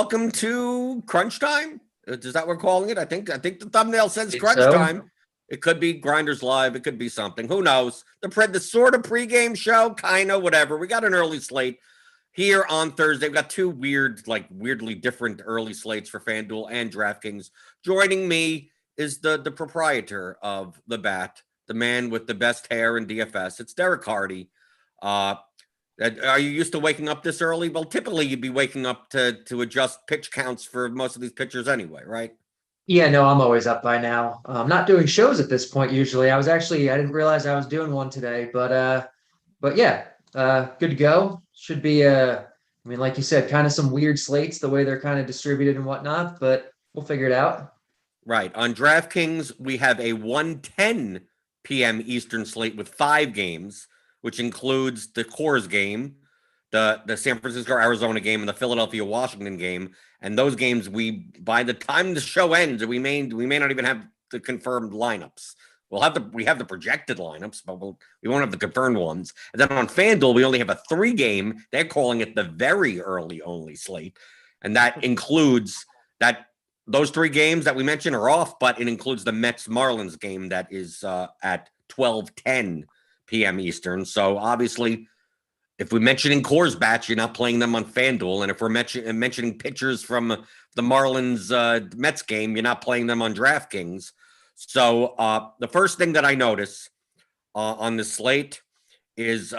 welcome to Crunch Time. Is that what we're calling it? I think the thumbnail says Crunch Time. It could be Grinders Live. It could be something. Who knows? The sort of pregame show, kind of, whatever. We got an early slate here on Thursday. We've got two weirdly different early slates for Fanduel and DraftKings. Joining me is the proprietor of the bat, the man with the best hair in DFS. It's Derek Carty. Are you used to waking up this early? Well, typically you'd be waking up to adjust pitch counts for most of these pitchers anyway, right? Yeah, no, I'm always up by now. I'm not doing shows at this point usually. I didn't realize I was doing one today, but yeah, good to go. Should be like you said, kind of some weird slates the way they're kind of distributed and whatnot, but we'll figure it out. Right. On DraftKings, we have a 1:10 p.m. Eastern slate with 5 games, which includes the Coors game, the San Francisco-Arizona game, and the Philadelphia-Washington game. And those games, by the time the show ends, we may not even have the confirmed lineups. We have the projected lineups, but we won't have the confirmed ones. And then on FanDuel, we only have a 3-game. They're calling it the very early only slate, and that includes those 3 games that we mentioned are off, but it includes the Mets-Marlins game that is at 12:10 p.m. Eastern. So obviously, if we're mentioning Coors bats, you're not playing them on FanDuel. And if we're mentioning pitchers from the Marlins Mets game, you're not playing them on DraftKings. So the first thing that I notice on the slate is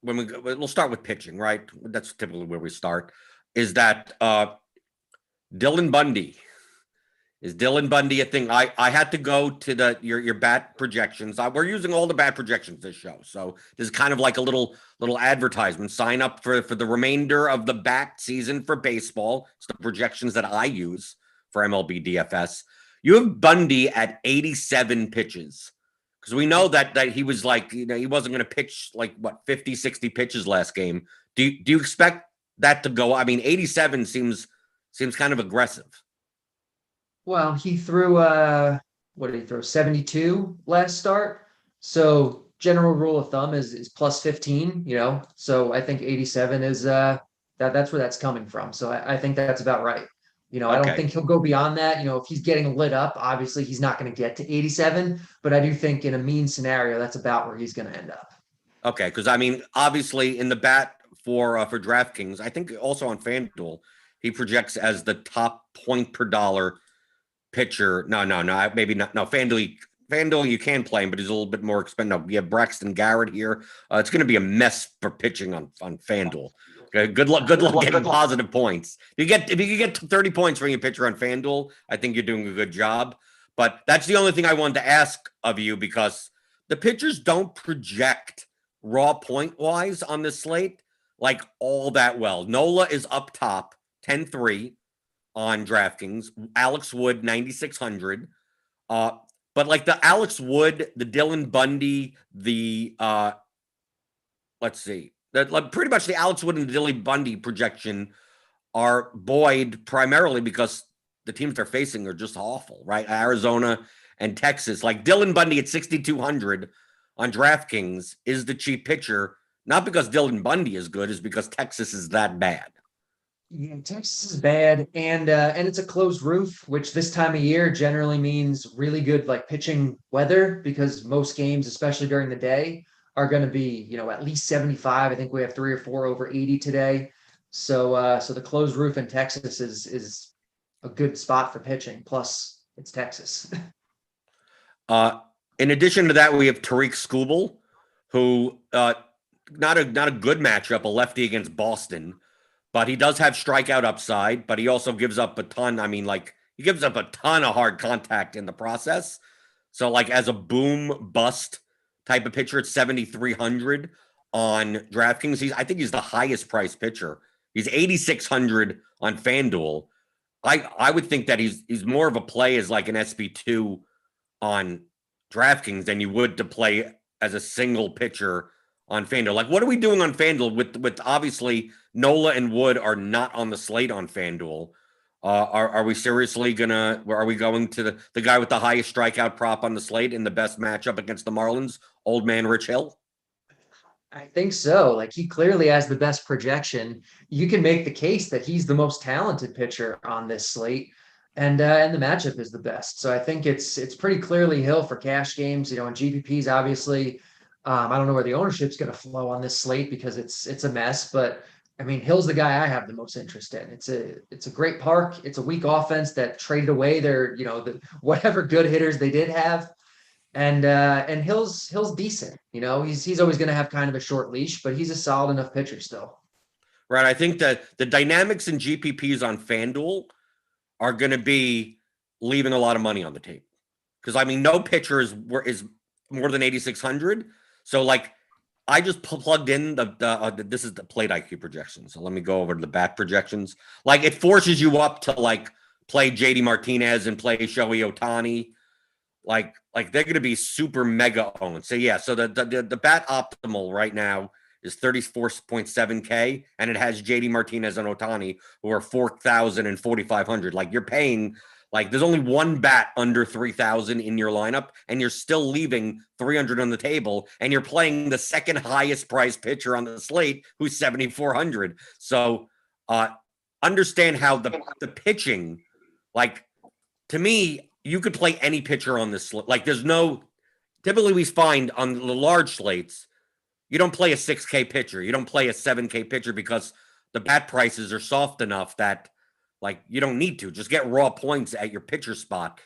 we'll start with pitching, right? That's typically where we start. Is that Dylan Bundy? Is Dylan Bundy a thing? I had to go to your bat projections. We're using all the bat projections this show, so this is kind of like a little advertisement. Sign up for the remainder of the bat season for baseball. It's the projections that I use for MLB DFS. You have Bundy at 87 pitches because we know that he was he wasn't going to pitch 50, 60 pitches last game. Do you expect that to go? I mean, 87 seems kind of aggressive. Well, he threw what did he throw? 72 last start. So general rule of thumb is plus 15, So I think 87 is that's where that's coming from. So I think that's about right. I don't think he'll go beyond that. If he's getting lit up, obviously he's not going to get to 87, but I do think in a mean scenario, that's about where he's going to end up. Okay, because I mean, obviously in the bat for DraftKings, I think also on FanDuel, he projects as the top point per dollar pitcher. No, maybe not. No, FanDuel, you can play him, but he's a little bit more expensive. No, we have Braxton Garrett here. It's going to be a mess for pitching on FanDuel. Okay, good luck getting positive points. If you get 30 points from your pitcher on FanDuel, I think you're doing a good job. But that's the only thing I wanted to ask of you, because the pitchers don't project raw point wise on this slate all that well. Nola is up top, 10-3 on DraftKings. Alex Wood, 9,600. But the Alex Wood, the Dylan Bundy, let's see. Pretty much the Alex Wood and the Dylan Bundy projection are buoyed primarily because the teams they're facing are just awful, right? Arizona and Texas. Dylan Bundy at 6,200 on DraftKings is the cheap pitcher, not because Dylan Bundy is good, is because Texas is that bad. Yeah, Texas is bad, and it's a closed roof, which this time of year generally means really good pitching weather, because most games, especially during the day, are going to be at least 75. I think we have 3 or 4 over 80 today. So the closed roof in Texas is a good spot for pitching. Plus, it's Texas. In addition to that, we have Tariq Skubal, who not a good matchup, a lefty against Boston. But he does have strikeout upside, but he also gives up a ton. I mean, he gives up a ton of hard contact in the process. So, as a boom bust type of pitcher at 7,300 on DraftKings, I think he's the highest priced pitcher. He's 8,600 on FanDuel. I would think that he's more of a play as an SB2 on DraftKings than you would to play as a single pitcher on FanDuel. What are we doing on FanDuel with obviously Nola and Wood are not on the slate on FanDuel? Are we seriously are we going to the guy with the highest strikeout prop on the slate in the best matchup against the Marlins, old man Rich Hill? I think so. Like he clearly has the best projection. You can make the case that he's the most talented pitcher on this slate, and the matchup is the best. So I think it's pretty clearly Hill for cash games. You know, and GPPs obviously. I don't know where the ownership's going to flow on this slate because it's a mess. But I mean, Hill's the guy I have the most interest in. It's a great park. It's a weak offense that traded away their the whatever good hitters they did have. And Hill's decent. You know, he's always going to have kind of a short leash, but he's a solid enough pitcher still. Right. I think that the dynamics in GPPs on FanDuel are going to be leaving a lot of money on the table. Because I mean, no pitcher is more than 8,600. So like, I just plugged in this is the plate IQ projection. So let me go over to the bat projections. Like it forces you up to like play JD Martinez and play Shohei Ohtani. Like they're going to be super mega owned. So yeah, so the bat optimal right now is 34.7K, and it has JD Martinez and Ohtani who are 4,000 and 4,500. Like you're paying, like there's only one bat under 3,000 in your lineup, and you're still leaving 300 on the table, and you're playing the second highest priced pitcher on the slate who's 7,400. So understand how the pitching, like to me, you could play any pitcher on this slate. Like there's no, typically we find on the large slates, you don't play a 6K pitcher. You don't play a 7K pitcher because the bat prices are soft enough that like you don't need to. Just get raw points at your pitcher spot.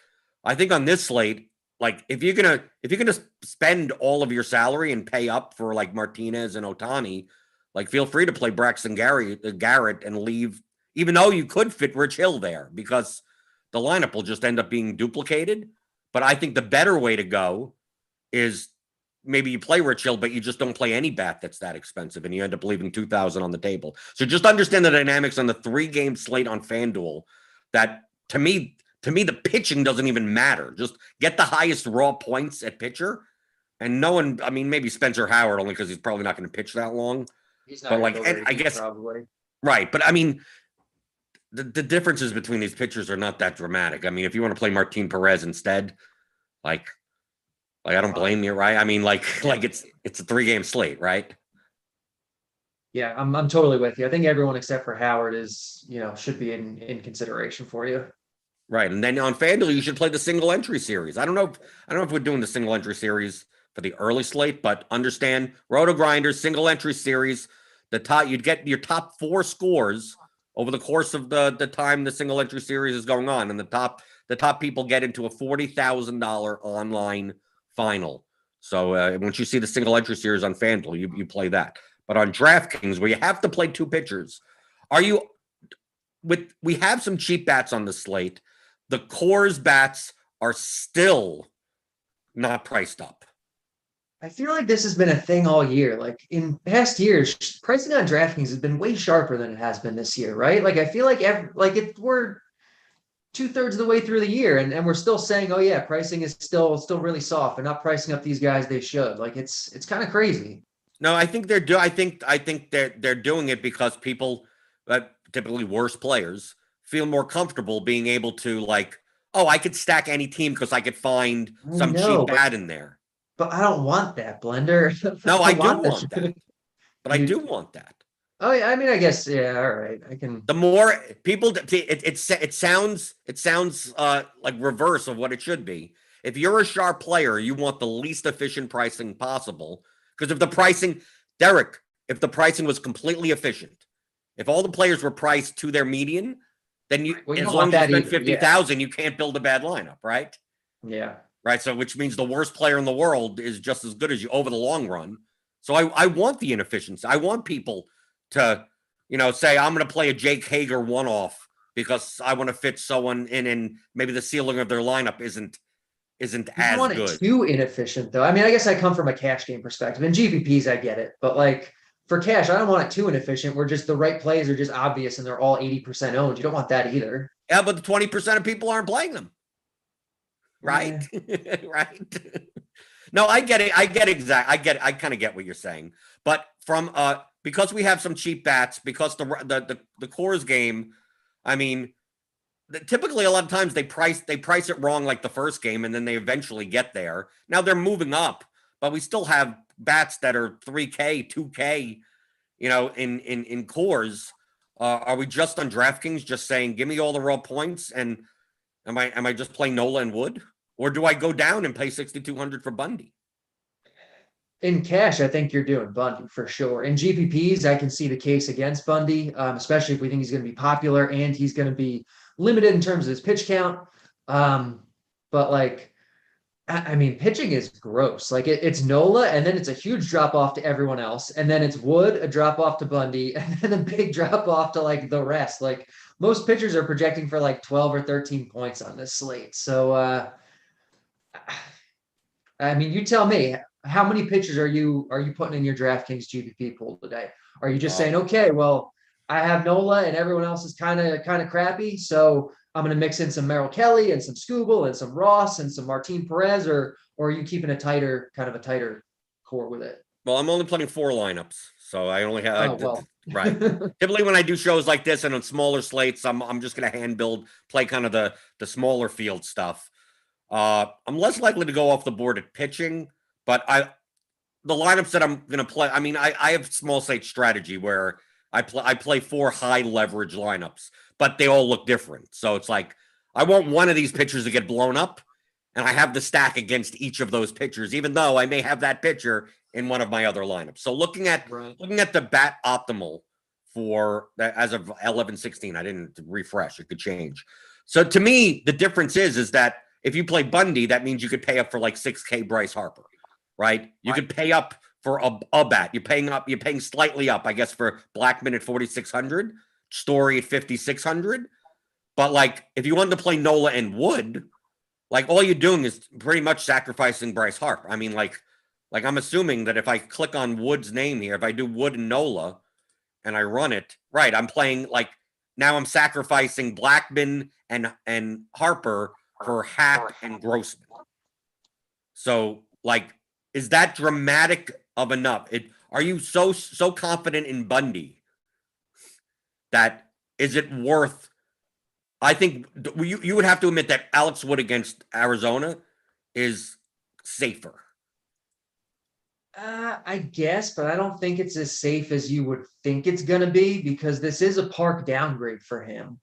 I think on this slate, like if you're gonna spend all of your salary and pay up for like Martinez and Ohtani, like feel free to play Braxton Garrett and leave, even though you could fit Rich Hill there because the lineup will just end up being duplicated. But I think the better way to go is maybe you play Rich Hill, but you just don't play any bat that's that expensive, and you end up leaving 2,000 on the table. So just understand the dynamics on the 3-game slate on FanDuel. That to me, the pitching doesn't even matter. Just get the highest raw points at pitcher, and no one. I mean, maybe Spencer Howard only because he's probably not going to pitch that long. He's not. But like, I guess probably right. But I mean, the differences between these pitchers are not that dramatic. I mean, if you want to play Martin Perez instead, like I don't blame you, right? I mean, like it's a 3-game slate, right? Yeah, I'm totally with you. I think everyone except for Howard is, should be in consideration for you. Right. And then on FanDuel, you should play the single entry series. I don't know if we're doing the single entry series for the early slate, but understand RotoGrinders single entry series, you'd get your top 4 scores over the course of the time the single entry series is going on. And the top people get into a $40,000 online final. So once you see the single entry series on FanDuel, you play that. But on DraftKings, where you have to play 2 pitchers, we have some cheap bats on the slate. The Coors bats are still not priced up. I feel like this has been a thing all year. Like in past years, pricing on DraftKings has been way sharper than it has been this year, right? Like I feel like we're 2/3 of the way through the year, and we're still saying, oh yeah, pricing is still really soft. They're not pricing up these guys they should. Like it's kind of crazy. No, I think they're doing it because people, typically worse players, feel more comfortable being able to like, oh, I could stack any team because I could find some cheap bat in there. But I don't want that, Blender. No, I do want that. But I do want that. Oh yeah, I mean, I guess yeah. All right, I can. The more people, it sounds like reverse of what it should be. If you're a sharp player, you want the least efficient pricing possible. Because if the pricing was completely efficient, if all the players were priced to their median, then as long as you spend 50,000, you can't build a bad lineup, right? Yeah. Right. So which means the worst player in the world is just as good as you over the long run. So I want the inefficiency. I want people to, say I'm going to play a Jake Hager one-off because I want to fit someone in, and maybe the ceiling of their lineup isn't as good. It too inefficient though. I mean, I guess I come from a cash game perspective. In GPPs, I get it, but like for cash, I don't want it too inefficient where just the right plays are just obvious and they're all 80% owned. You don't want that either. Yeah, but the 20% of people aren't playing them. Right? Yeah. Right. No, I get it. I kind of get what you're saying. But from because we have some cheap bats, because the Coors game, I mean, typically a lot of times they price it wrong like the first game, and then they eventually get there. Now they're moving up, but we still have bats that are 3K, 2K, in cores. Are we just on DraftKings just saying, give me all the raw points, and am I just playing Nola and Wood, or do I go down and pay 6,200 for Bundy? In cash, I think you're doing Bundy for sure. In GPPs, I can see the case against Bundy, especially if we think he's going to be popular and he's going to be limited in terms of his pitch count. But like, I mean, pitching is gross. Like it's Nola, and then it's a huge drop off to everyone else, and then it's Wood, a drop off to Bundy, and then a big drop off to like the rest. Like most pitchers are projecting for like 12 or 13 points on this slate. So, I mean, you tell me, how many pitchers are you putting in your DraftKings GPP pool today? Are you just saying, okay, well, I have Nola and everyone else is kind of crappy, so I'm going to mix in some Merrill Kelly and some Scooble and some Ross and some Martin Perez, or are you keeping a tighter core with it? Well, I'm only playing 4 lineups, so I only have right. Well. Typically, when I do shows like this and on smaller slates, I'm just going to hand build, play kind of the smaller field stuff. I'm less likely to go off the board at pitching, but the lineups that I'm going to play, I mean, I have small slate strategy where I play 4 high leverage lineups, but they all look different. So it's like, I want one of these pitchers to get blown up, and I have the stack against each of those pitchers, even though I may have that pitcher in one of my other lineups. So looking at the bat optimal for that as of 11/16, I didn't refresh, it could change. So to me, the difference is that if you play Bundy, that means you could pay up for like 6K Bryce Harper, right? You could pay up for a bat. You're paying slightly up, I guess, for Blackman at 4,600, Story at 5,600. But like, if you wanted to play Nola and Wood, like all you're doing is pretty much sacrificing Bryce Harper. I mean, like I'm assuming that if I click on Wood's name here, if I do Wood and Nola and I run it, right, I'm playing like, now I'm sacrificing Blackman and Harper for Happ and Grossman. So like, is that dramatic of enough? Are you so confident in Bundy that is it worth? I think you would have to admit that Alex Wood against Arizona is safer. I guess, but I don't think it's as safe as you would think it's going to be, because this is a park downgrade for him.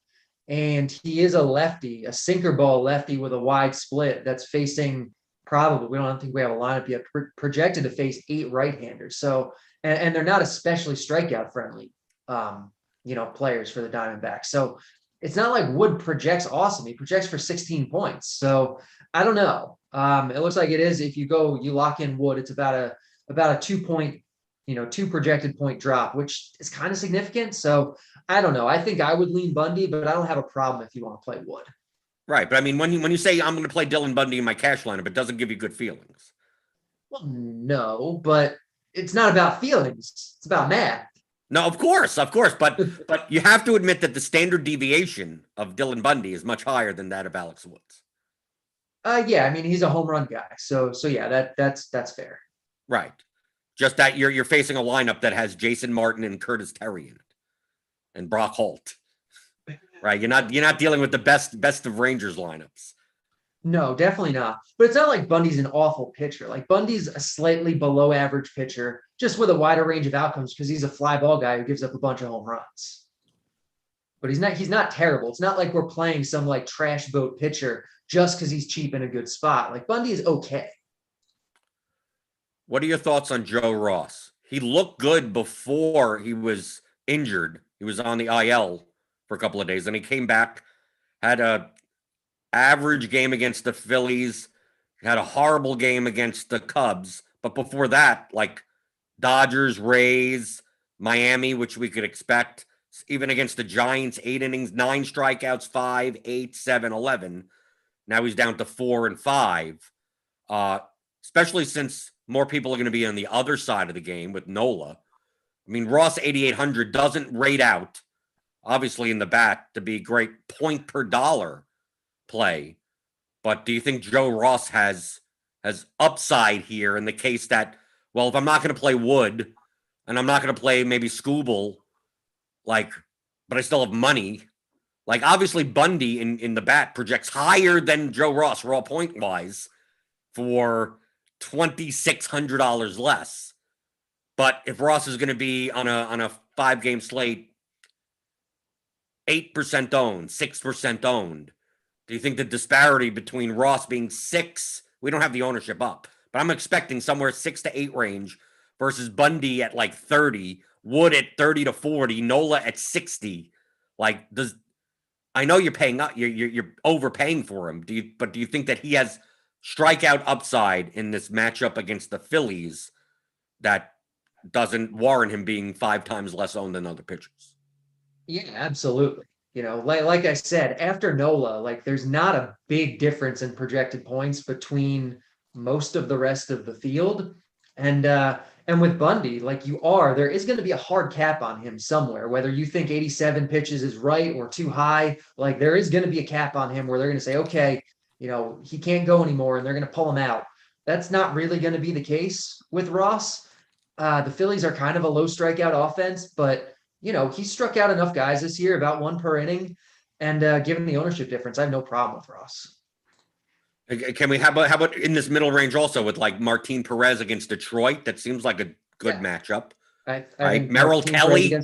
And he is a lefty, a sinker ball lefty with a wide split that's facing probably, we don't think we have a lineup yet, projected to face 8 right-handers. So, and they're not especially strikeout friendly, players for the Diamondbacks. So it's not like Wood projects awesome. He projects for 16 points. So I don't know. It looks like it is. If you lock in Wood, it's about a 2 point, 2 projected point drop, which is kind of significant. So I don't know. I think I would lean Bundy, but I don't have a problem if you want to play Wood. Right. But I mean, when you say I'm going to play Dylan Bundy in my cash lineup, it doesn't give you good feelings. Well, no, but it's not about feelings. It's about math. No, of course. But you have to admit that the standard deviation of Dylan Bundy is much higher than that of Alex Woods. Yeah. I mean, he's a home run guy. So yeah, that's fair. Right. Just that you're facing a lineup that has Jason Martin and Curtis Terry in it, and Brock Holt. Right. You're not dealing with the best of Rangers lineups. No, definitely not. But it's not like Bundy's an awful pitcher. Like Bundy's a slightly below average pitcher, just with a wider range of outcomes, because he's a fly ball guy who gives up a bunch of home runs. But he's not terrible. It's not like we're playing some like trash boat pitcher just because he's cheap in a good spot. Like Bundy is okay. What are your thoughts on Joe Ross? He looked good before he was injured. He was on the IL for a couple of days, and he came back, had a average game against the Phillies, had a horrible game against the Cubs. But before that, like Dodgers, Rays, Miami, which we could expect, even against the Giants, 8 innings, 9 strikeouts, 5, 8, 7, 11. Now he's down to 4 and 5, especially since more people are going to be on the other side of the game with Nola. I mean, Ross 8,800 doesn't rate out, obviously, in the bat to be great point per dollar play. But do you think Joe Ross has upside here in the case that, well, if I'm not going to play Wood and I'm not going to play maybe Scooble, but I still have money. Like, obviously, Bundy in the bat projects higher than Joe Ross raw point wise for $2,600 less. But if Ross is going to be on a 5-game slate, 8% owned, 6% owned, do you think the disparity between Ross being 6, we don't have the ownership up, but I'm expecting somewhere 6 to 8 range versus Bundy at like 30, Wood at 30 to 40, Nola at 60. Like, I know you're paying up, you're overpaying for him. Do you think that he has strikeout upside in this matchup against the Phillies that doesn't warrant him being 5 times less owned than other pitchers? Yeah, absolutely. Like I said, after Nola, like there's not a big difference in projected points between most of the rest of the field. And with Bundy, like there is going to be a hard cap on him somewhere, whether you think 87 pitches is right or too high. Like there is going to be a cap on him where they're going to say, okay, he can't go anymore, and they're going to pull him out. That's not really going to be the case with Ross. The Phillies are kind of a low strikeout offense, but he struck out enough guys this year, about 1 per inning, and given the ownership difference, I have no problem with Ross. Can we, how about in this middle range also with like Martin Perez against Detroit? That seems like a good matchup. I think Merrill Kelly.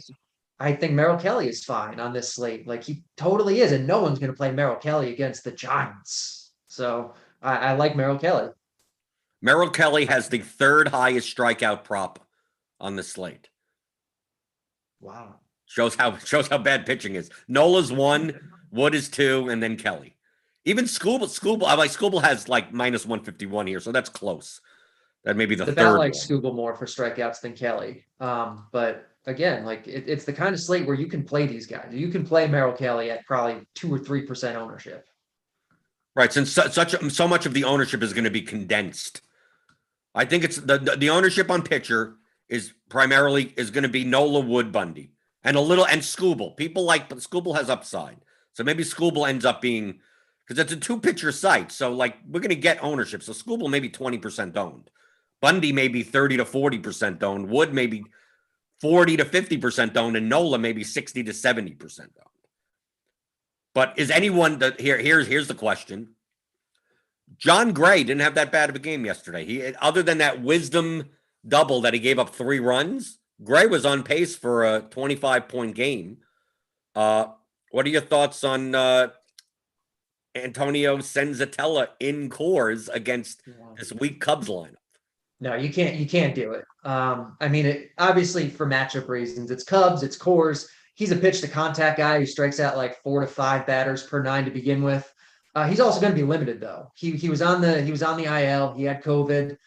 I think Merrill Kelly is fine on this slate. Like he totally is, and no one's going to play Merrill Kelly against the Giants. So I like Merrill Kelly. Merrill Kelly has the 3rd highest strikeout prop on the slate. Wow. Shows how bad pitching is. Nola's 1, Wood is 2, and then Kelly. Even Skubal has like minus 151 here, so that's close. That may be the third. I like Skubal more for strikeouts than Kelly. But again, like it's the kind of slate where you can play these guys. You can play Merrill Kelly at probably 2 or 3% ownership. Right, since so much of the ownership is going to be condensed. I think it's the ownership on pitcher is primarily going to be Nola, Wood, Bundy, and Skubal. People like, but Skubal has upside, so maybe Skubal ends up being, because it's a 2-pitcher site, so like we're going to get ownership. So Skubal maybe 20% owned, Bundy maybe 30 to 40% owned, Wood maybe 40 to 50% owned, and Nola maybe 60 to 70% owned. But is anyone that here's the question? John Gray didn't have that bad of a game yesterday. He, other than that wisdom double that he gave up 3 runs, Gray was on pace for a 25-point game. What are your thoughts on Antonio Senzatella in Coors against this weak Cubs lineup? No, you can't do it. I mean, obviously for matchup reasons, it's Cubs, it's Coors. He's a pitch to contact guy who strikes out like 4 to 5 batters per 9 to begin with. He's also going to be limited though. He was on the IL. He had COVID.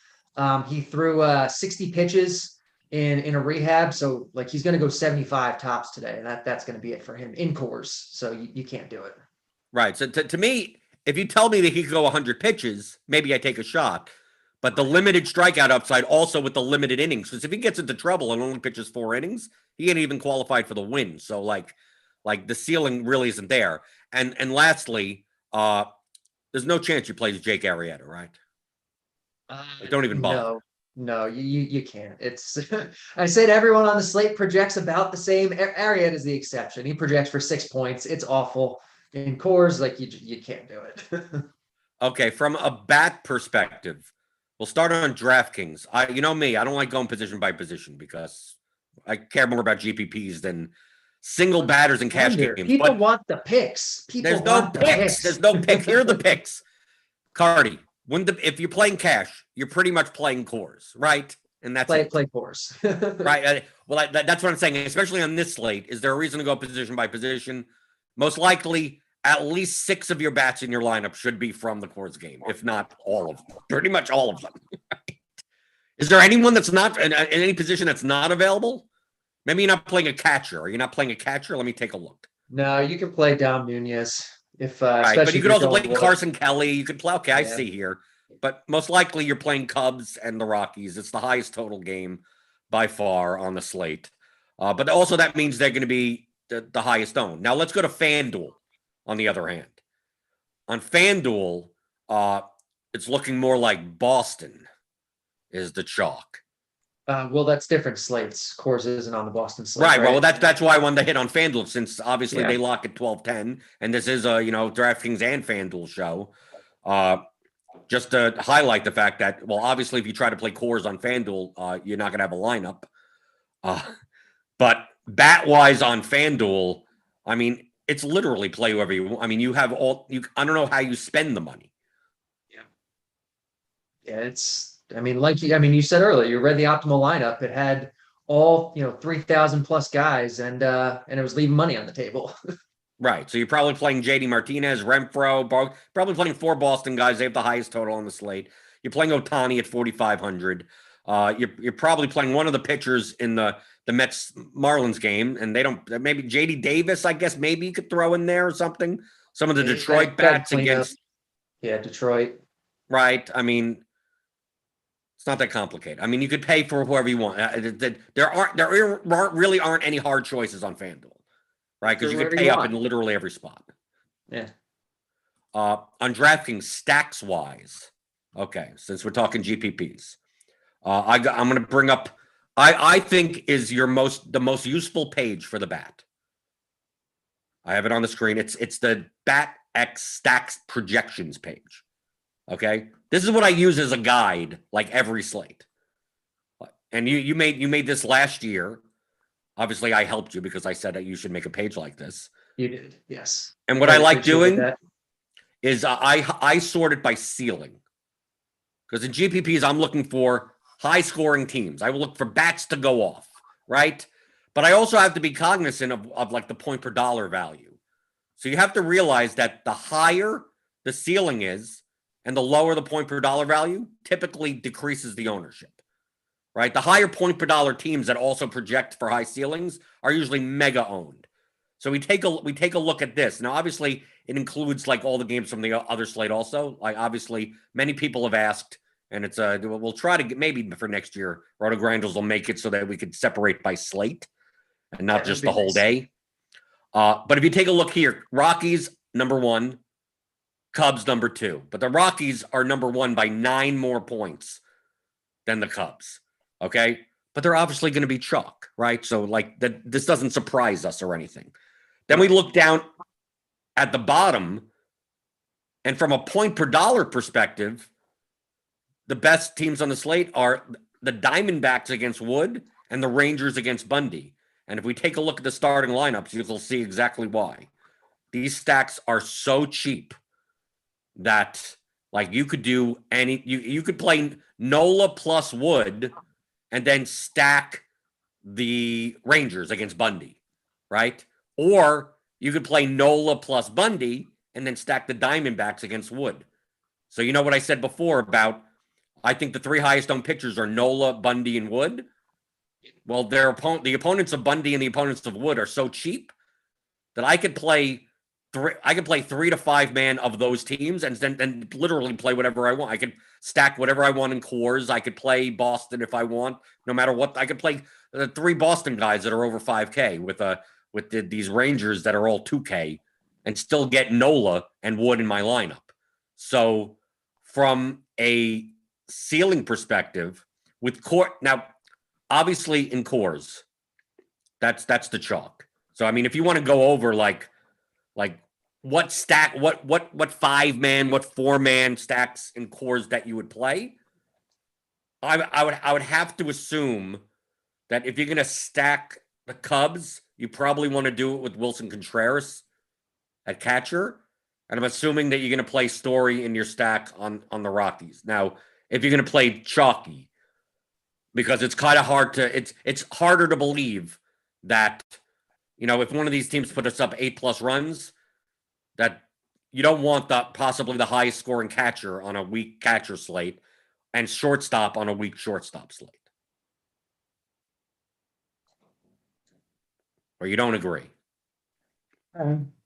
He threw 60 pitches in a rehab, so like he's going to go 75 tops today, and that's going to be it for him in Coors. So you can't do it. Right. So to me, if you tell me that he could go 100 pitches, maybe I take a shot. But the limited strikeout upside also with the limited innings, because if he gets into trouble and only pitches 4 innings, he ain't even qualified for the win. So like the ceiling really isn't there. And lastly, there's no chance you play Jake Arrieta, right? Don't even bother. No, you can't. It's I said everyone on the slate projects about the same. Arrieta is the exception. He projects for 6 points. It's awful. In Coors, like you can't do it. Okay, from a bat perspective, we'll start on DraftKings. You know me, I don't like going position by position because I care more about GPPs than single batters and cash games. People want the picks. There's no picks. There's no pick. Here are the picks. Carty, if you're playing cash, you're pretty much playing Coors, right? And that's play Coors. Right. Well, that's what I'm saying. Especially on this slate, is there a reason to go position by position? Most likely, at least 6 of your bats in your lineup should be from the Coors game, if not all of them. Pretty much all of them. Is there anyone that's not in any position that's not available? Maybe you're not playing a catcher. Are you not playing a catcher? Let me take a look. No, you can play Dom Nunez. Right, but you could also play Carson Kelly. You could play, okay, I see here. But most likely you're playing Cubs and the Rockies. It's the highest total game by far on the slate. But also that means they're going to be the highest owned. Now let's go to FanDuel. On the other hand, on FanDuel, it's looking more like Boston is the chalk. Well, that's different slates. Coors isn't on the Boston slate. Right. Well, that's why I wanted to hit on FanDuel, since obviously they lock at 12-10, and this is a DraftKings and FanDuel show. Just to highlight the fact that, well, obviously if you try to play Coors on FanDuel, you're not going to have a lineup. But bat-wise on FanDuel, I mean, it's literally play whoever you want. I mean, you have all you. I don't know how you spend the money. Yeah, it's. I mean, you said earlier, you read the optimal lineup. It had all 3,000 plus guys, and it was leaving money on the table. Right. So you're probably playing JD Martinez, Renfro, probably playing 4 Boston guys. They have the highest total on the slate. You're playing Ohtani at 4,500. You're probably playing one of the pitchers in the Mets Marlins game, and they don't. Maybe JD Davis, I guess, maybe you could throw in there or something. Some of the Detroit bats against. Yeah, Detroit. Right. I mean, it's not that complicated. I mean, you could pay for whoever you want. There really aren't any hard choices on FanDuel. Right, because you could pay up in literally every spot. Yeah. On DraftKings, stacks wise, okay. Since we're talking GPPs, I'm going to bring up. I think is the most useful page for the bat. I have it on the screen. It's the Bat X Stacks projections page. Okay, this is what I use as a guide, like every slate. And you made this last year. Obviously, I helped you because I said that you should make a page like this. You did, yes. And what I like doing is I sort it by ceiling. Because in GPPs, I'm looking for high-scoring teams. I will look for bats to go off, right? But I also have to be cognizant of like the point per dollar value. So you have to realize that the higher the ceiling is and the lower the point per dollar value typically decreases the ownership. Right, the higher point per dollar teams that also project for high ceilings are usually mega owned. So we take a look at this. Now, obviously, it includes like all the games from the other slate. Also, like obviously, many people have asked, and it's we'll try to get, maybe for next year, RotoGrinders will make it so that we could separate by slate and not just the whole day. But if you take a look here, Rockies number 1, Cubs number 2, but the Rockies are number 1 by 9 more points than the Cubs. Okay, but they're obviously going to be chalk, right? So like that, this doesn't surprise us or anything. Then we look down at the bottom, and from a point per dollar perspective, the best teams on the slate are the Diamondbacks against Wood and the Rangers against Bundy. And if we take a look at the starting lineups, you'll see exactly why. These stacks are so cheap that like you could do you could play Nola plus Wood and then stack the Rangers against Bundy, right? Or you could play Nola plus Bundy and then stack the Diamondbacks against Wood. So you know what I said before about I think the 3 highest owned pitchers are Nola, Bundy, and Wood. Well, the opponents of Bundy and the opponents of Wood are so cheap that I could play 3 to 5 man of those teams and then literally play whatever I want. I could stack whatever I want in Coors. I could play Boston if I want, no matter what. I could play the 3 Boston guys that are over 5K with these Rangers that are all 2K and still get Nola and Wood in my lineup. So from a ceiling perspective with now, obviously in Coors, that's the chalk. So, I mean, if you want to go over like what stack, what 5-man, what 4-man stacks in Coors that you would play, I would have to assume that if you're going to stack the Cubs, you probably want to do it with Wilson Contreras at catcher. And I'm assuming that you're going to play Story in your stack on the Rockies. Now, if you're going to play chalky, because it's kind of hard to, it's harder to believe that, if one of these teams put us up 8+ runs, that you don't want possibly the highest scoring catcher on a weak catcher slate and shortstop on a weak shortstop slate. Or you don't agree?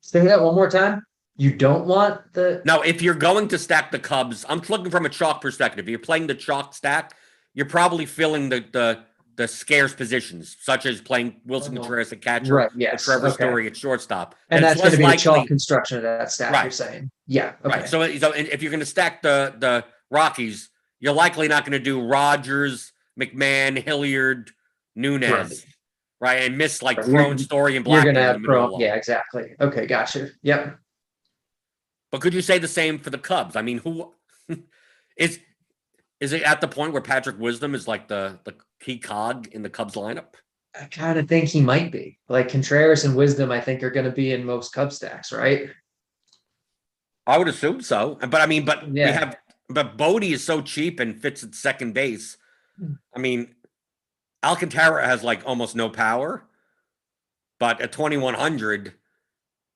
Say that one more time. You don't want the... No, if you're going to stack the Cubs, I'm looking from a chalk perspective. If you're playing the chalk stack, you're probably filling the scarce positions, such as playing Wilson Contreras at catcher, right? Yes, Trevor Story at shortstop, and that's going to be a chalk construction of that stack. Right. You're saying, yeah, okay. Right. So if you're going to stack the Rockies, you're likely not going to do Rogers, McMahon, Hilliard, Nunez, right? And miss like Crone, Story, and Blackmon. You're going to have Crone. Yeah, exactly. Okay, gotcha. Yep. But could you say the same for the Cubs? I mean, who is it at the point where Patrick Wisdom is like the key cog in the Cubs lineup? I kind of think he might be. Like Contreras and Wisdom, I think are going to be in most Cub stacks, right? I would assume so. But I mean, Yeah. but Bodie is so cheap and fits at second base. I mean, Alcantara has like almost no power, but at 2,100,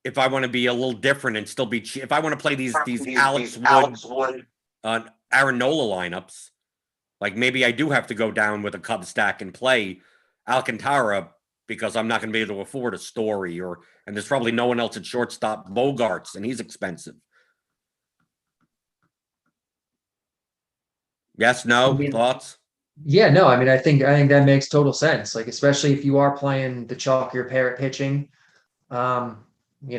if I want to be a little different and still be cheap, if I want to play these Alex Wood, Aaron Nola lineups, like maybe I do have to go down with a Cub stack and play Alcantara because I'm not going to be able to afford a Story and there's probably no one else at shortstop. Bogarts, and he's expensive. Yes, I no mean, thoughts? yeah, no, I mean, I think that makes total sense. Like, especially if you are playing the chalkier pair at pitching, um, you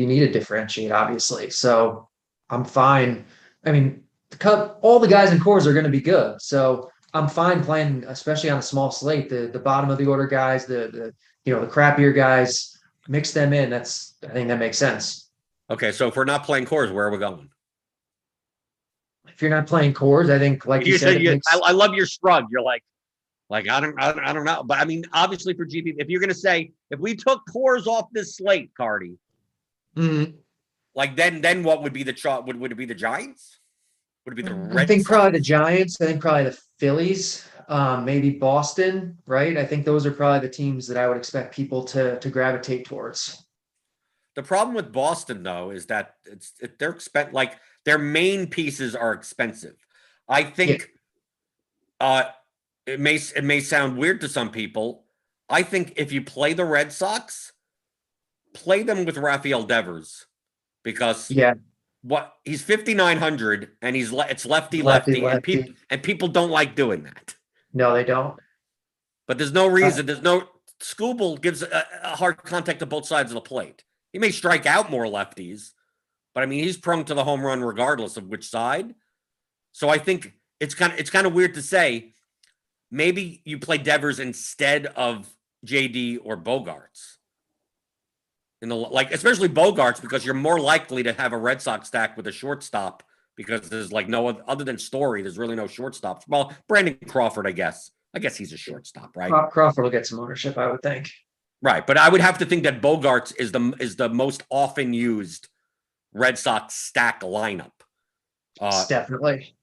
need to differentiate, obviously. So I'm fine. I mean, all the guys in cores are going to be good. So I'm fine playing, especially on a small slate, the bottom of the order guys, the crappier guys, mix them in. I think that makes sense. Okay, so if we're not playing cores, where are we going? If you're not playing cores, I think, like you You said, said it makes. I love your shrug. You're like I don't know, but I mean, obviously for GP, if you're gonna say if we took cores off this slate, Carty, Mhm. like then what would be the chart? Would it be the Giants? Would it be the I Red think probably the Sox? Giants. I think probably the Phillies, maybe Boston, right? I think those are probably the teams that I would expect people to gravitate towards. The problem with Boston though is that they're like their main pieces are expensive. I Yeah, think uh it may sound weird to some people. I think if you play the Red Sox, play them with Rafael Devers because yeah, what he's 5,900 and it's lefty lefty, lefty and lefty. people don't like doing that. No, they don't. But there's no Uh, reason. There's no Scooble gives a hard contact to both sides of the plate. He may strike out more lefties, but I mean he's prone to the home run regardless of which side. So I think it's kind of weird to say. Maybe you play Devers instead of JD or Bogarts. Like especially Bogarts because you're more likely to have a Red Sox stack with a shortstop because there's like no other than Story. There's really no shortstops. Well, Brandon Crawford, I guess. I guess he's a shortstop, right? Crawford will get some ownership, I would think. Right, but I would have to think that Bogarts is the most often used Red Sox stack lineup. Definitely.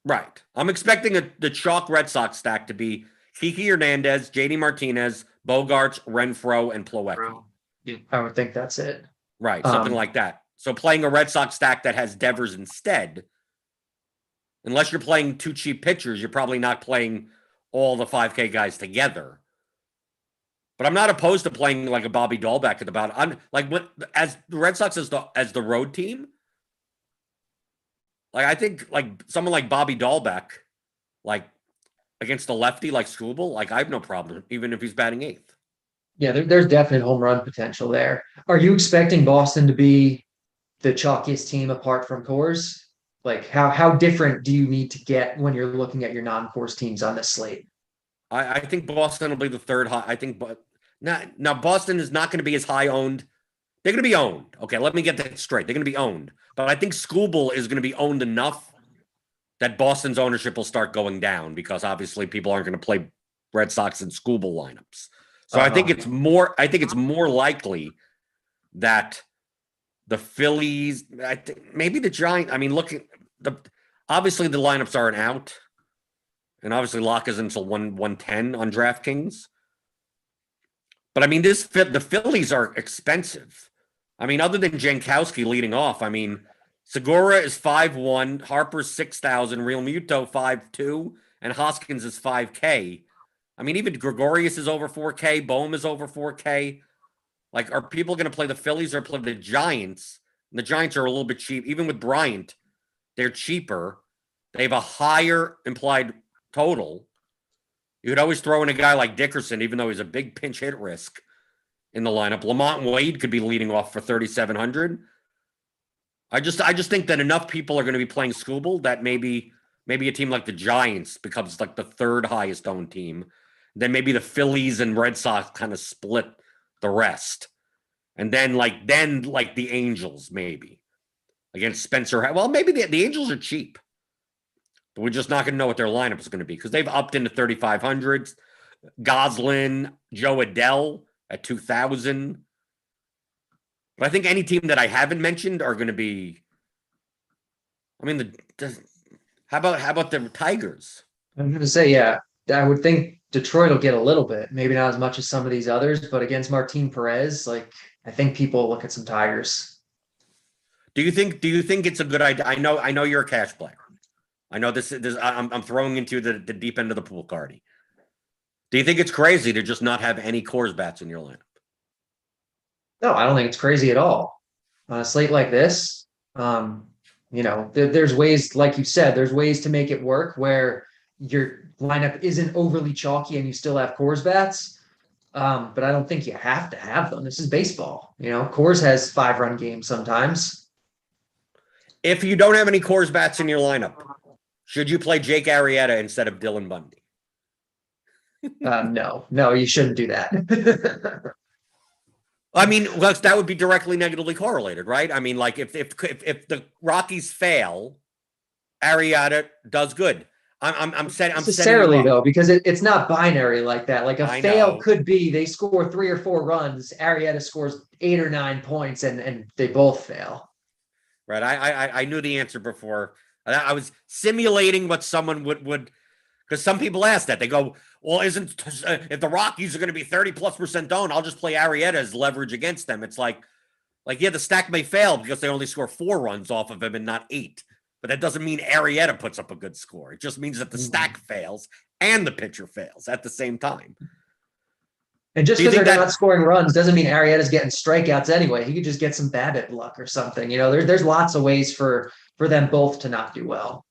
Right, I'm expecting the chalk Red Sox stack to be Kiki Hernandez, JD Martinez, Bogarts, Renfroe, and Plawecki. Yeah, I would think that's it. Right, something Um, like that. So playing a Red Sox stack that has Devers instead, unless you're playing two cheap pitchers, you're probably not playing all the 5K guys together. But I'm not opposed to playing like a Bobby Dahlbeck at the bottom. I'm like as the Red Sox as the road team. Like I think like someone like Bobby Dahlbeck, like against the lefty like Scooble, like I have no problem even if he's batting eighth. yeah, there's definite home run potential there. Are you expecting Boston to be the chalkiest team apart from Coors? Like how different do you need to get when you're looking at your non-Coors teams on this slate? I think Boston will be the third high. I think, but now Boston is not going to be as high owned. They're going to be owned. Okay, let me get that straight. They're going to be owned, but I think Scooble is going to be owned enough that Boston's ownership will start going down because obviously people aren't going to play Red Sox and Scooble lineups. So I think Uh-huh. it's more. I think it's more likely that the Phillies. I think maybe the Giants. I mean, obviously the lineups aren't out, and obviously lock is until 110 on DraftKings. But I mean, the Phillies are expensive. I mean, other than Jankowski leading off, I mean, Segura is 5-1, Harper's 6,000, Real Muto 5-2, and Hoskins is 5K. I mean, even Gregorius is over 4K, Bohm is over 4K. Like, are people going to play the Phillies or play the Giants? And the Giants are a little bit cheap. Even with Bryant, they're cheaper. They have a higher implied total. You could always throw in a guy like Dickerson, even though he's a big pinch hit risk in the lineup. Lamont Wade could be leading off for 3,700. I just think that enough people are going to be playing Scooble that maybe a team like the Giants becomes like the third highest owned team. Then maybe the Phillies and Red Sox kind of split the rest. And then like the Angels maybe against Spencer. Well, maybe the Angels are cheap. But we're just not going to know what their lineup is going to be because they've upped into 3,500s. Goslin, Joe Adele at 2,000. But I think any team that I haven't mentioned are going to be. I mean, how about the Tigers? I'm going to say, yeah, I would think Detroit will get a little bit, maybe not as much as some of these others, but against Martin Perez, like I think people look at some Tigers. Do you think it's a good idea? I know you're a cash player. I know this. I'm throwing into the deep end of the pool, Carty. Do you think it's crazy to just not have any Coors bats in your lineup? No, I don't think it's crazy at all. On a slate like this, there's ways, like you said, there's ways to make it work where your lineup isn't overly chalky and you still have Coors bats. But I don't think you have to have them. This is baseball. Coors has 5-run games sometimes. If you don't have any Coors bats in your lineup, should you play Jake Arrieta instead of Dylan Bundy? No, you shouldn't do that. I mean, that would be directly negatively correlated, right? I mean, like if the Rockies fail, Arrieta does good. I'm necessarily though, because it's not binary like that. Like a fail could be they score 3 or 4 runs, Arrieta scores 8 or 9 points, and they both fail. Right. I knew the answer before. I was simulating what someone would because some people ask that. They go, well, if the Rockies are going to be 30+% owned, I'll just play Arrieta as leverage against them. It's like, yeah, the stack may fail because they only score 4 runs off of him and not 8. But that doesn't mean Arrieta puts up a good score. It just means that the stack fails and the pitcher fails at the same time. And just because they're not scoring runs doesn't mean Arrieta's getting strikeouts anyway. He could just get some BABIP luck or something. There's lots of ways for them both to not do well.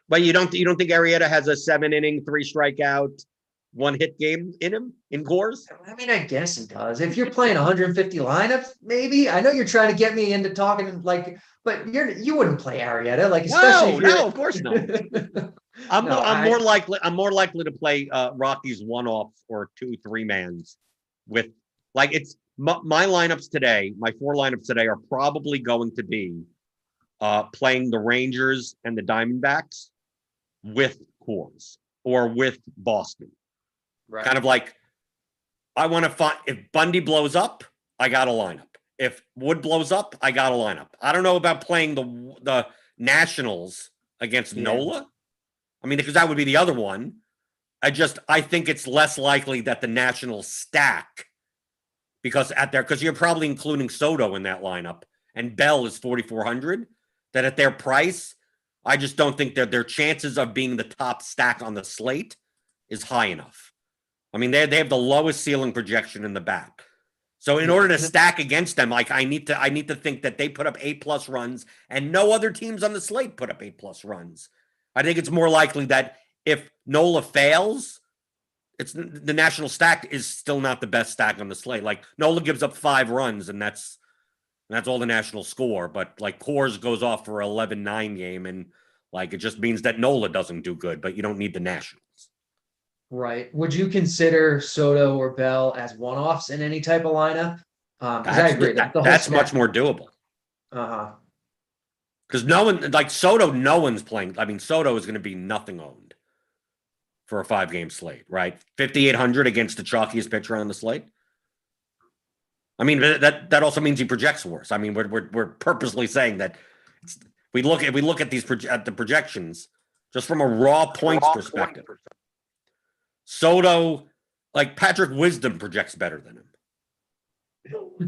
But you don't think Arrieta has a 7-inning, 3 strikeout, 1-hit game in him in Coors? I mean, I guess he does. If you're playing 150 lineups, maybe. I know you're trying to get me into talking but you wouldn't play Arrieta, especially no, of course not. I'm more likely to play Rockies 1-offs or 2 3-mans with it's my lineups today. My 4 lineups today are probably going to be playing the Rangers and the Diamondbacks with Coors or with Boston. Right. Kind of like I want to find if Bundy blows up, I got a lineup. If Wood blows up, I got a lineup. I don't know about playing the Nationals against Nola. I mean, because that would be the other one. I think it's less likely that the Nationals stack because you're probably including Soto in that lineup and Bell is 4,400. That at their price, I just don't think that their chances of being the top stack on the slate is high enough. I mean, they have the lowest ceiling projection in the back. So in order to stack against them, I need to think that they put up 8+ runs and no other teams on the slate put up 8+ runs. I think it's more likely that if Nola fails, it's the national stack is still not the best stack on the slate. Like Nola gives up 5 runs and that's all the national score. But Coors goes off for 11-9 game and it just means that Nola doesn't do good, but you don't need the Nationals. Right. Would you consider Soto or Bell as one-offs in any type of lineup? I agree. That's much more doable. Because no one Soto, no one's playing. I mean, Soto is going to be nothing owned for a 5-game slate, right? 5,800 against the chalkiest pitcher on the slate. I mean, that also means he projects worse. I mean, we're purposely saying that we look at these at the projections just from a raw points perspective. Soto, Patrick Wisdom projects better than him.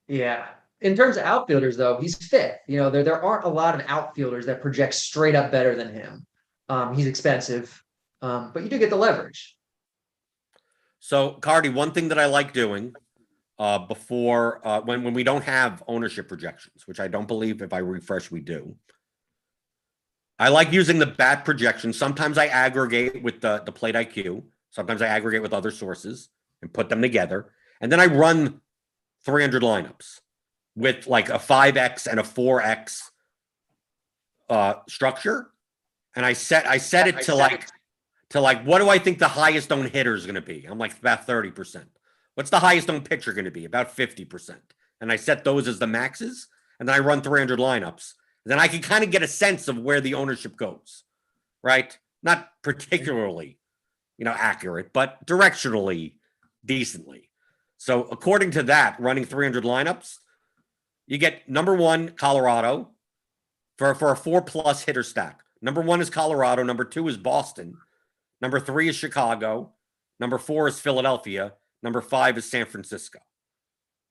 Yeah. In terms of outfielders, though, he's 5th. There aren't a lot of outfielders that project straight up better than him. He's expensive, but you do get the leverage. So, Carty, one thing that I like doing before when we don't have ownership projections, which I don't believe if I refresh we do. I like using the bat projection. Sometimes I aggregate with the plate IQ. Sometimes I aggregate with other sources and put them together. And then I run 300 lineups with a 5X and a 4X structure. And I set it to what do I think the highest owned hitter is going to be? I'm about 30%. What's the highest owned pitcher going to be? About 50%. And I set those as the maxes. And then I run 300 lineups. Then I can kind of get a sense of where the ownership goes, right? Not particularly accurate, but directionally decently. So according to that, running 300 lineups, you get number 1, Colorado, for a 4+ hitter stack. Number 1 is Colorado. Number 2 is Boston. Number 3 is Chicago. Number 4 is Philadelphia. Number 5 is San Francisco.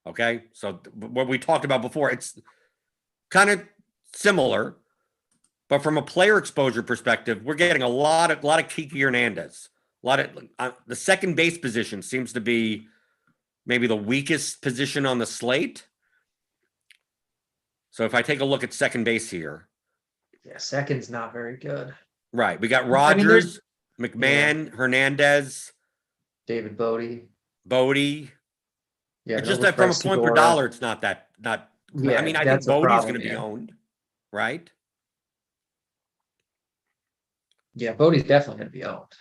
Okay, so what we talked about before, it's kind of similar, but from a player exposure perspective, we're getting a lot of Kiki Hernandez. The second base position seems to be maybe the weakest position on the slate. So if I take a look at second base here. Yeah, second's not very good. Right. We got Rogers, McMahon, Hernandez. David Bodie. Yeah, it's just that from a point per dollar, it's not that. Yeah, I mean, I think Bodie's going to be owned, right? Yeah, Bodie's definitely going to be owned.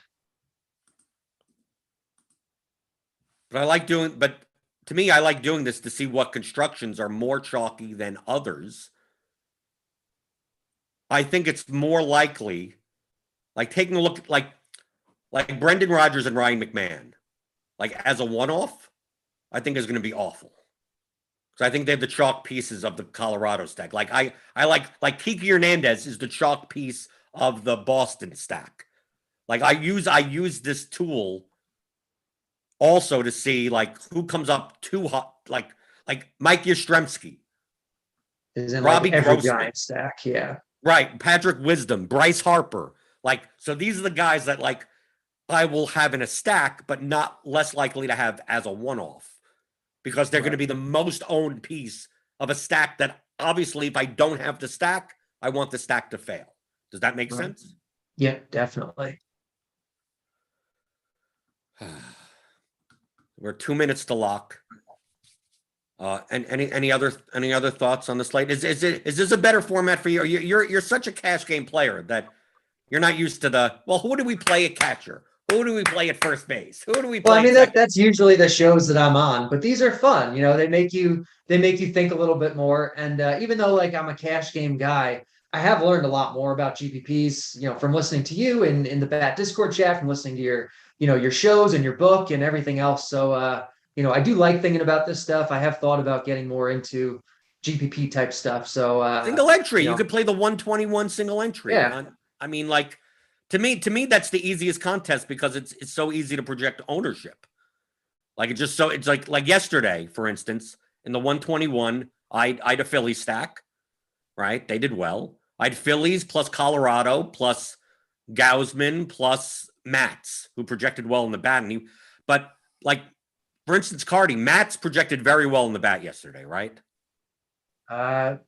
But to me, I like doing this to see what constructions are more chalky than others. I think it's more likely, like taking a look, like Brendan Rodgers and Ryan McMahon, like as a one-off, I think is going to be awful. So I think they have the chalk pieces of the Colorado stack. Like I like Kiki Hernandez is the chalk piece of the Boston stack. Like I use this tool also to see like who comes up too hot, like Mike Yastrzemski. Is in Robbie like every Grossman. giant stack, yeah. Right, Patrick Wisdom, Bryce Harper. Like, so these are the guys that like I will have in a stack, but not less likely to have as a one-off because they're going to be the most owned piece of a stack that obviously if I don't have the stack, I want the stack to fail. Does that make sense? Yeah, definitely. We're 2 minutes to lock. And any other thoughts on the slate? Is this a better format for you? You're such a cash game player that you're not used to who do we play at catcher? Who do we play at first base? Who do we play? Well, I mean that's usually the shows that I'm on, but these are fun. They make you think a little bit more. And even though like I'm a cash game guy, I have learned a lot more about GPPs, from listening to you in the Bat Discord chat, from listening to your shows and your book and everything else. So I do like thinking about this stuff. I have thought about getting more into GPP type stuff. So single entry, you could play the 121 single entry. Yeah. I mean, like to me, that's the easiest contest because it's so easy to project ownership. Like it's like yesterday, for instance, in the 121, I had a Philly stack, right? They did well. I had Phillies plus Colorado plus Gausman plus Matz, who projected well in the bat. But like, for instance, Carty, Matz projected very well in the bat yesterday, right?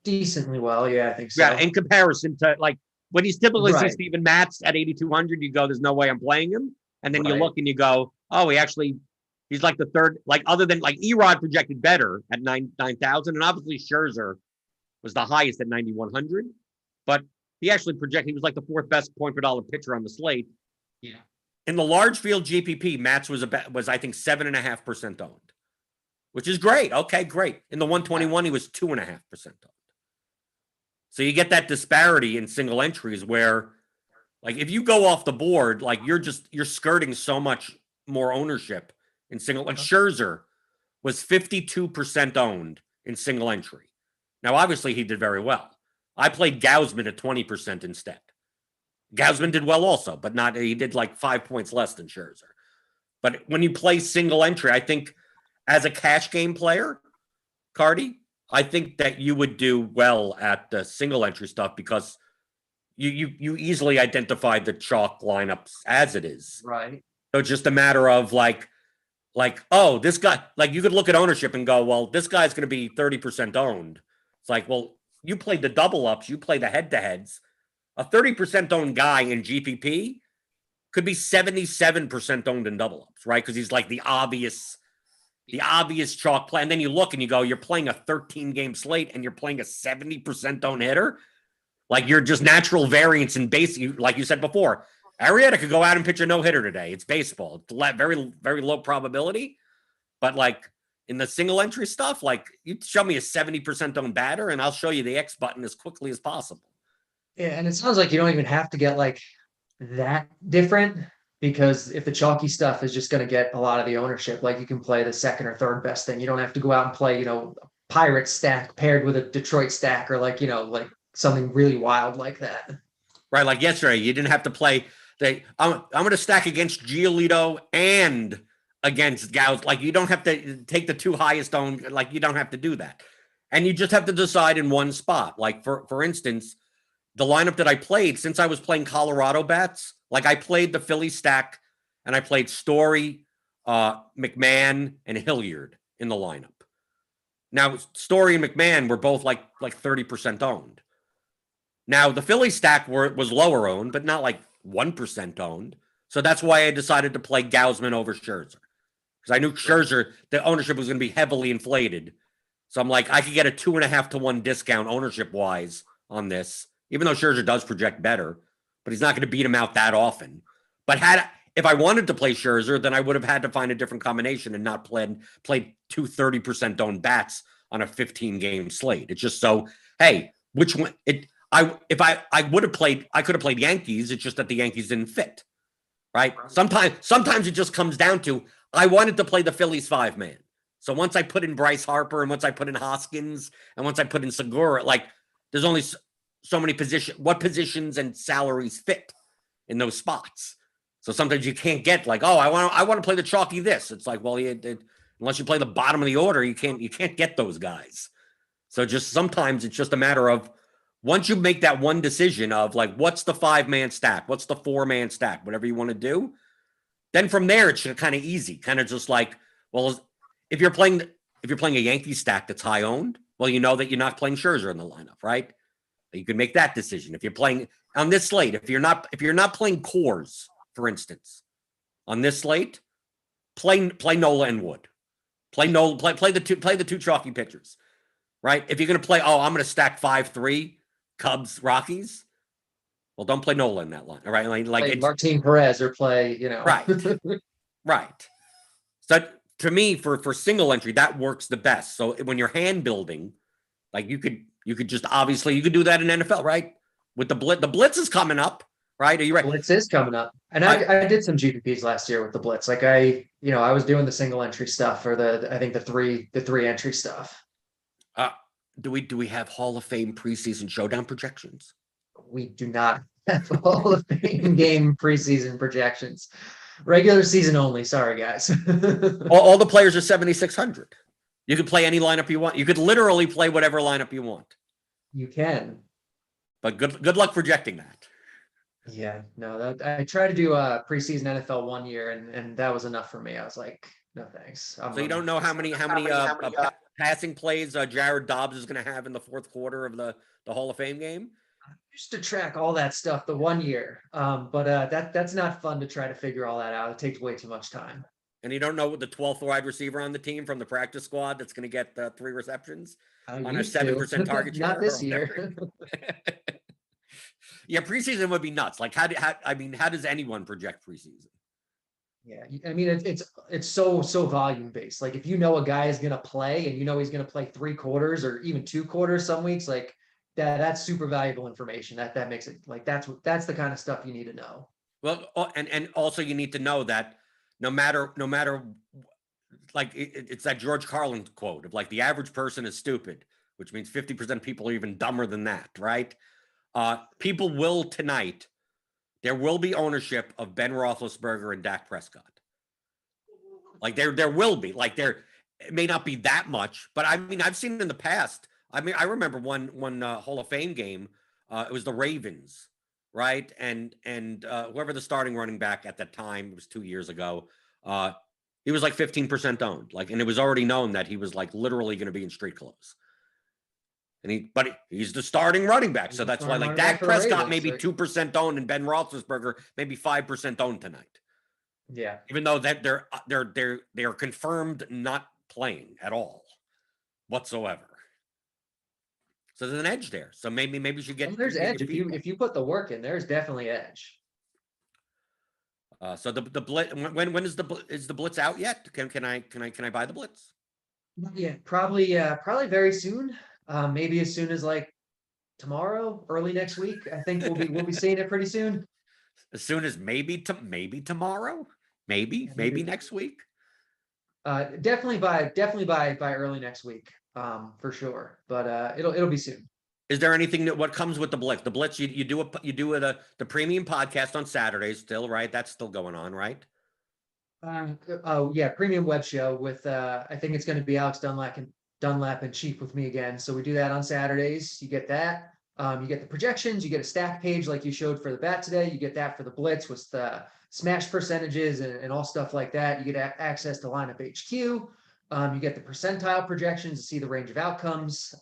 Decently well, yeah, I think so. Yeah, in comparison to like when he's typically Right. see Steven Matz at 8,200, you go, "There's no way I'm playing him," and then you look and you go, "Oh, he's like the third." Like other than like Erod projected better at 9,000, and obviously Scherzer was the highest at 9,100, but he actually projected he was like the fourth best point per dollar pitcher on the slate. Yeah. In the large field GPP, Matz was I think 7.5% owned, which is great. Okay, great. In the 121, he was 2.5% owned. So you get that disparity in single entries where, like, if you go off the board, like you're skirting so much more ownership in single. Like Scherzer was 52% owned in single entry. Now, obviously, he did very well. I played Gausman at 20% instead. Gausman did well also, but he did like 5 points less than Scherzer. But when you play single entry, I think as a cash game player, Carty, I think that you would do well at the single entry stuff because you easily identify the chalk lineups as it is. Right. So it's just a matter of like, oh, this guy, like you could look at ownership and go, well, this guy's going to be 30% owned. It's like, well, you played the double ups, you play the head to heads. A 30% owned guy in GPP could be 77% owned in double ups, right? Because he's like the obvious chalk play. And then you look and you go, you're playing a 13-game slate and you're playing a 70% owned hitter. Like you're just natural variance in base. Like you said before, Arrieta could go out and pitch a no-hitter today. It's baseball. It's very, very low probability. But like in the single entry stuff, like you show me a 70% owned batter and I'll show you the X button as quickly as possible. Yeah, and it sounds like you don't even have to get like that different. because if the chalky stuff is just going to get a lot of the ownership, like you can play the second or third best thing. You don't have to go out and play, Pirate stack paired with a Detroit stack, or like something really wild like that. Right, like yesterday, you didn't have to play. I'm going to stack against Giolito and against Gauss. Like, you don't have to take the 2 highest owned. Like, you don't have to do that, and you just have to decide in one spot. Like, for instance, the lineup that I played, since I was playing Colorado bats, like I played the Philly stack, and I played Story, McMahon, and Hilliard in the lineup. Now, Story and McMahon were both like 30% owned. Now, the Philly stack was lower owned, but not like 1% owned. So that's why I decided to play Gausman over Scherzer. Because I knew Scherzer, the ownership was going to be heavily inflated. So I'm like, I could get a 2.5 to 1 discount ownership-wise on this, even though Scherzer does project better, but he's not going to beat him out that often. But if I wanted to play Scherzer, then I would have had to find a different combination and not played 2 30% owned bats on a 15-game slate. It's just so, hey, which one? I could have played Yankees. It's just that the Yankees didn't fit, right? Sometimes it just comes down to, I wanted to play the Phillies 5-man. So once I put in Bryce Harper, and once I put in Hoskins, and once I put in Segura, like, there's only so many what positions and salaries fit in those spots. So sometimes you can't get like, oh, I want to play the chalky this. It's like, well, unless you play the bottom of the order, you can't get those guys. So just sometimes it's just a matter of, once you make that one decision of like, what's the 5-man stack? What's the 4-man stack? Whatever you want to do. Then from there, it's kind of easy. Kind of just like, well, if you're playing a Yankee stack that's high owned, well, you know that you're not playing Scherzer in the lineup, right? You can make that decision. If you're playing on this slate, if you're not playing Coors, for instance, on this slate, play Nola and Wood. Play the two chalky pitchers, right? If you're going to play, I'm going to stack 5-3 Cubs, Rockies. Well, don't play Nola in that line, all right? Like play Martin Perez or play, right. So to me, for single entry, that works the best. So when you're hand building, like you could just obviously you could do that in NFL, right? With the blitz is coming up, right? Are you right? Blitz is coming up, and I did some GPPs last year with the blitz. Like I was doing the single entry stuff or the three entry stuff. Do we have Hall of Fame preseason showdown projections? We do not have Hall of Fame game preseason projections. Regular season only. Sorry, guys. all the players are 7,600. You could play any lineup you want. You could literally play whatever lineup you want. You can. But good luck projecting that. Yeah, no, I tried to do a preseason NFL 1 year, and that was enough for me. I was like, no thanks. So you don't know how many passing plays Jared Dobbs is going to have in the fourth quarter of the Hall of Fame game? I used to track all that stuff the 1 year, but that's not fun to try to figure all that out. It takes way too much time. And you don't know the 12th wide receiver on the team from the practice squad that's going to get 3 receptions on a 7% target share. Not this year. Yeah, preseason would be nuts. Like, how does anyone project preseason? Yeah, I mean, it's so volume based. Like, if you know a guy is going to play, and you know he's going to play 3 quarters or even 2 quarters some weeks, like that's super valuable information. That makes it like that's the kind of stuff you need to know. Well, and also you need to know that no matter like it's that George Carlin quote of like, the average person is stupid, which means 50% of people are even dumber than that, right? People will tonight. There will be ownership of Ben Roethlisberger and Dak Prescott. Like there will be. Like it may not be that much, but I mean, I've seen it in the past. I mean, I remember one Hall of Fame game. It was the Ravens, right? And whoever the starting running back at that time, it was 2 years ago. He was like 15% owned. Like, and it was already known that he was like literally going to be in street clothes. But he's the starting running back, so that's why like Dak Prescott maybe 2% owned and Ben Roethlisberger maybe 5% owned tonight. Yeah, even though that they are confirmed not playing at all whatsoever. So there's an edge there. So maybe you should get. Well, there's edge if you put the work in. There's definitely edge. So the blitz, when is the blitz out yet? Can I buy the blitz? Yeah, probably very soon. Maybe as soon as like tomorrow, early next week. I think we'll be seeing it pretty soon. As soon as maybe tomorrow, maybe next week. Definitely by early next week, for sure. But it'll be soon. Is there anything that what comes with the Blitz? The Blitz, you do the premium podcast on Saturdays still, right? That's still going on, right? Oh yeah, premium web show with I think it's going to be Alex Dunlap and Chief with me again. So we do that on Saturdays. You get that. You get the projections. You get a stack page like you showed for the bat today. You get that for the Blitz with the smash percentages and all stuff like that. You get access to lineup HQ. You get the percentile projections to see the range of outcomes.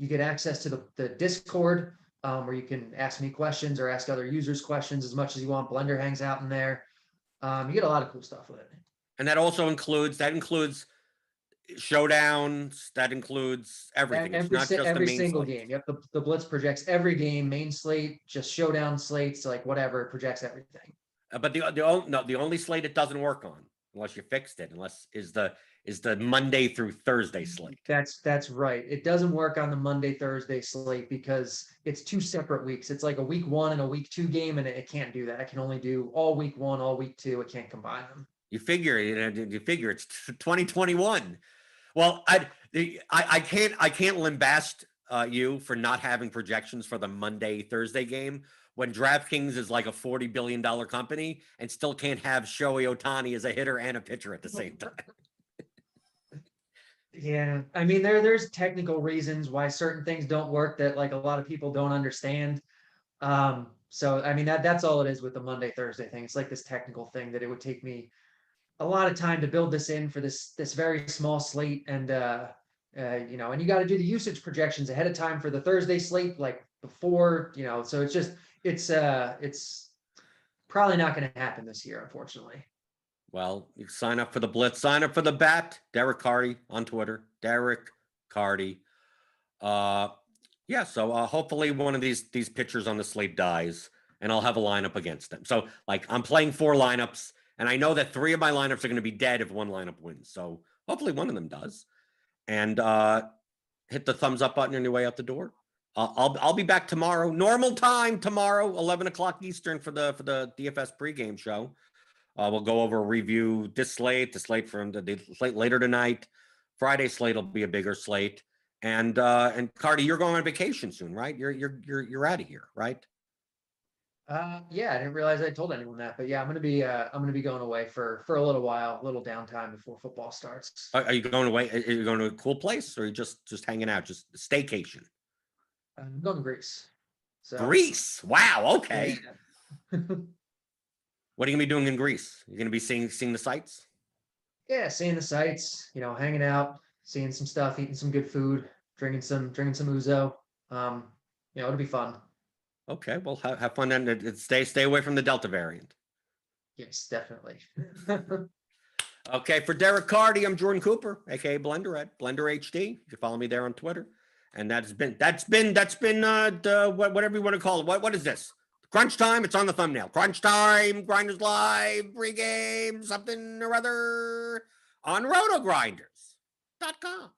You get access to the Discord where you can ask me questions or ask other users questions as much as you want. Blender hangs out in there. You get a lot of cool stuff with it. And that also includes showdowns. That includes everything. It's not just every the main single slate. game. Yep, the Blitz projects every game, main slate, just showdown slates, like whatever, it projects everything. But the only slate it doesn't work on, unless you fixed it, is the Monday through Thursday slate. That's right. It doesn't work on the Monday Thursday slate because it's two separate weeks. It's like a week 1 and a week 2 game, and it can't do that. It can only do all week 1, all week 2. It can't combine them. You figure it's 2021. Well, I can't lambast you for not having projections for the Monday Thursday game when DraftKings is like a $40 billion company and still can't have Shohei Ohtani as a hitter and a pitcher at the same time. Yeah, I mean there's technical reasons why certain things don't work that like a lot of people don't understand. So I mean that's all it is with the Monday Thursday thing. It's like this technical thing that it would take me a lot of time to build this in for this very small slate, and and you got to do the usage projections ahead of time for the Thursday slate, like before, so it's probably not going to happen this year, unfortunately. Well, you sign up for the Blitz, sign up for the bat. Derek Carty on Twitter. Derek Carty. So hopefully one of these pitchers on the slate dies, and I'll have a lineup against them. So like I'm playing 4 lineups, and I know that 3 of my lineups are going to be dead if one lineup wins. So hopefully one of them does. And hit the thumbs up button on your way out the door. I'll be back tomorrow, normal time tomorrow, 11 o'clock Eastern for the DFS pregame show. We'll go over review the slate from the slate later tonight. Friday slate will be a bigger slate. And Carty, you're going on vacation soon, right? You're out of here, right? Yeah, I didn't realize I told anyone that, but yeah, I'm gonna be going away for a little while, a little downtime before football starts. Are you going away? Are you going to a cool place, or are you just hanging out, just staycation? I'm going to Greece. So Greece, wow, okay. Yeah. What are you gonna be doing in Greece? You're gonna be seeing the sights? Yeah, seeing the sights, hanging out, seeing some stuff, eating some good food, drinking some ouzo. It'll be fun. Okay, well, have fun and stay away from the Delta variant. Yes, definitely. Okay, for Derek Carty, I'm Jordan Cooper, aka Blender at Blender HD. You can follow me there on Twitter. And that's been whatever you want to call it. What is this? Crunch time. It's on the thumbnail. Crunch time. Grinders live. Pregame. Something or other on RotoGrinders.com.